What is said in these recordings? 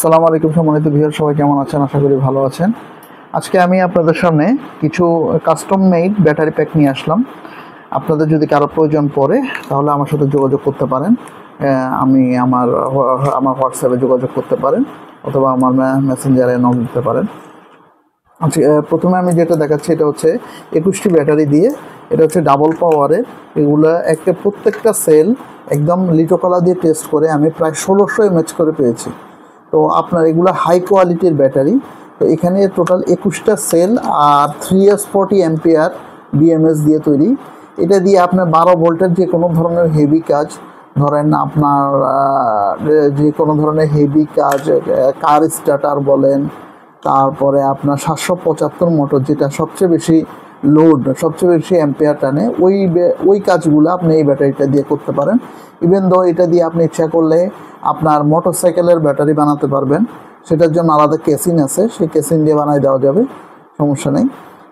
আসসালামু আলাইকুম সম্মানিত ভিউয়ার, সবাই কেমন আছেন? আশা করি ভালো আছেন। আজকে আমি আপনাদের সামনে কিছু কাস্টম মেড ব্যাটারি প্যাক নিয়ে আসলাম। আপনাদের যদি কারো প্রয়োজন পড়ে তাহলে আমার সাথে যোগাযোগ করতে পারেন। আমি আমার হোয়াটসঅ্যাপে যোগাযোগ করতে পারেন অথবা আমার মেসেঞ্জারে নক দিতে পারেন। আচ্ছা, প্রথমে আমি যেটা দেখাচ্ছি এটা হচ্ছে 21টি ব্যাটারি দিয়ে, এটা হচ্ছে ডাবল পাওয়ারের। এগুলো প্রত্যেকটা সেল একদম লিটোকলা দিয়ে টেস্ট করে আমি প্রায় 1600 mAh করে পেয়েছি। তো আপনার এগুলো হাই কোয়ালিটির ব্যাটারি। তো এখানে টোটাল 21টা সেল আর 3S40 অ্যাম্পিয়ার BMS দিয়ে তৈরি। এটা দিয়ে আপনার 12 ভোল্টের যে কোনো ধরনের হেভি কাজ, ধরেন আপনার যে কোনো ধরনের হেভি কাজ, কার স্টার্টার বলেন, তারপরে আপনার 775 মোটর যেটা সবচেয়ে বেশি লোড, সবচেয়ে বেশি অ্যাম্পিয়ার টানে, ওই কাজগুলো আপনি এই ব্যাটারিটা দিয়ে করতে পারেন। ইভেন দো এটা দিয়ে আপনি ইচ্ছা করলে আপনার মোটরসাইকেলের ব্যাটারি বানাতে পারবেন। সেটার জন্য আলাদা কেসিন আছে, সেই কেসিন দিয়ে বানাই দেওয়া যাবে, সমস্যা নেই।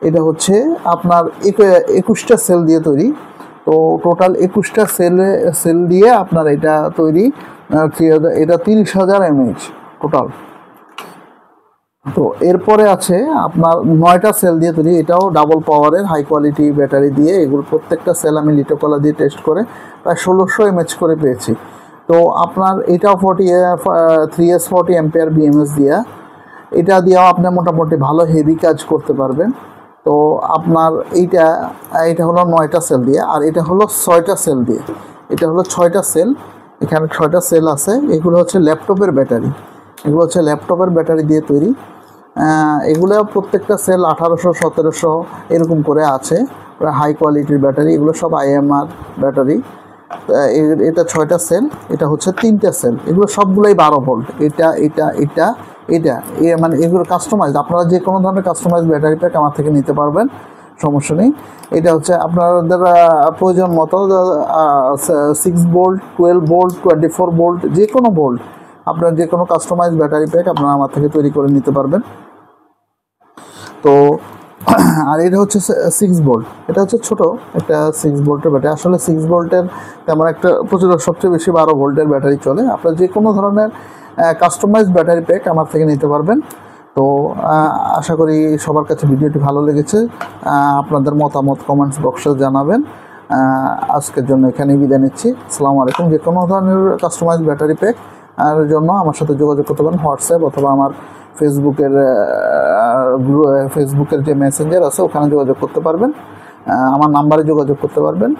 এটা হচ্ছে আপনার 21টা সেল দিয়ে তৈরি। তো টোটাল 21টা সেল দিয়ে আপনার এটা তৈরি। এটা 30,000 mAh টোটাল। তো এরপরে আছে আপনার 9টা সেল দিয়ে তৈরি, এটাও ডাবল পাওয়ারের হাই কোয়ালিটি ব্যাটারি দিয়ে। এগুলো প্রত্যেকটা সেল আমি লিটোকলা দিয়ে টেস্ট করে প্রায় 1600 mAh করে পেয়েছি। তো আপনার এটাও 3S40 অ্যাম্পিয়ার BMS দিয়া, এটা দিয়েও আপনি মোটামুটি ভালো হেভি কাজ করতে পারবেন। তো আপনার এইটা হলো 9টা সেল দিয়ে, আর এটা হলো 6টা সেল দিয়ে। এটা হলো 6টা সেল, এখানে 6টা সেল আছে। এগুলো হচ্ছে ল্যাপটপের ব্যাটারি, এগুলো হচ্ছে ল্যাপটপের ব্যাটারি দিয়ে তৈরি। এগুলো প্রত্যেকটা সেল 1800 1700 এরকম করে আছে, হাই কোয়ালিটির ব্যাটারি। এগুলো সব IMR ব্যাটারি। এটা 6টা সেল, এটা হচ্ছে 3টে সেল। এগুলো সবগুলোই 12 ভোল্ট। এটা মানে এগুলো কাস্টমাইজ, আপনারা যে কোনো ধরনের কাস্টমাইজ ব্যাটারি প্যাক আমার থেকে নিতে পারবেন, সমস্যা নেই। এটা হচ্ছে আপনাদের প্রয়োজন মতো 6 ভোল্ট, 12 ভোল্ট, 24 ভোল্ট, যে কোনো ভোল্ট আপনার যে কোনো কাস্টমাইজ ব্যাটারি প্যাক আপনারা আমার থেকে তৈরি করে নিতে পারবেন। তো আর এটা হচ্ছে 6 ভোল্ট, এটা হচ্ছে ছোটো একটা 6 ভোল্টের ব্যাটারি। আসলে 6 ভোল্টের তেমন একটা প্রচুর, সবচেয়ে বেশি 12 ভোল্টের ব্যাটারি চলে। আপনার যে কোনো ধরনের কাস্টমাইজ ব্যাটারি প্যাক আমার থেকে নিতে পারবেন। তো আশা করি সবার কাছে ভিডিওটি ভালো লেগেছে। আপনাদের মতামত কমেন্টস বক্সে জানাবেন। আজকের জন্য এখানেই বিদায় নিচ্ছি। আসসালামু আলাইকুম। যে কোনো ধরনের কাস্টমাইজ ব্যাটারি প্যাক আর জন্য আমার সাথে যোগাযোগ করতে পারেন হোয়াটসঅ্যাপ অথবা আমার ফেসবুকের যে মেসেঞ্জার আছে ওখানে যোগাযোগ করতে পারবেন। আমার নাম্বারে যোগাযোগ করতে পারবেন।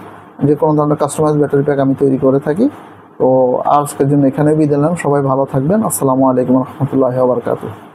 যে কোনো ধরনের কাস্টমাইজ ব্যাটারি প্যাক আমি তৈরি করে থাকি। তো আজকের জন্য এখানেই বিদায় নিলাম। সবাই ভালো থাকবেন। আসসালামু আলাইকুম রহমতুল্লাহি ওয়া বারাকাতুহু।